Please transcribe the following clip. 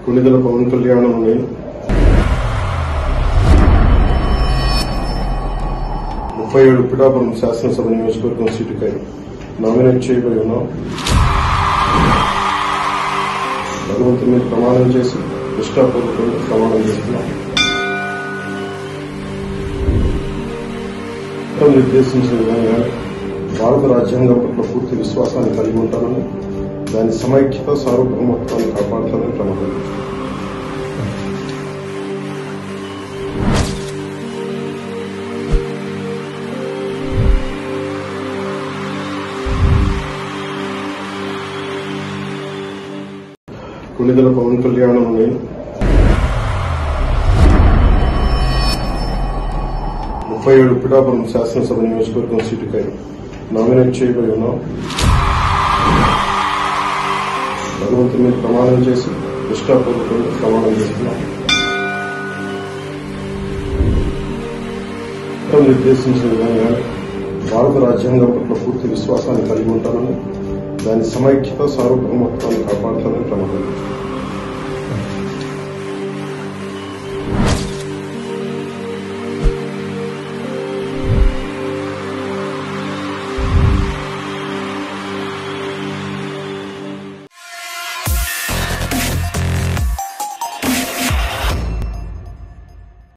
కొణిదెల పవన్ కళ్యాణ్ నేను 37 పిఠాపురం శాసనసభ నియోజకవర్గం సీటుకై నామినేట్ చేయబడి ఉన్నాం. భగవంతుని మీద ప్రమాణం చేసి నిష్ఠాపూర్వకంగా ప్రమాణం చేస్తున్నాం. నిర్దేశించిన విధంగా భారత రాజ్యాంగం పట్ల పూర్తి విశ్వాసాన్ని కలిగి ఉంటానని, దాని సమైక్యత సార్వభౌమత్వాన్ని కాపాడుతానని ప్రమాణం. కొణిదెల పవన్ కళ్యాణ్ నేను 37 పిఠాపురం శాసనసభ నియోజకవర్గం సీటుకై నామినేట్ చేయబడి ఉన్నాం. భగవంతుని మీద ప్రమాణం చేసి నిష్ఠాపూర్వకంగా ప్రమాణం చేస్తున్నాం. నిర్దేశించిన విధంగా భారత రాజ్యాంగం పట్ల పూర్తి విశ్వాసాన్ని కలిగి ఉంటానని, దాని సమైక్యత సార్వభౌమత్వాన్ని కాపాడుతానని ప్రమాణం.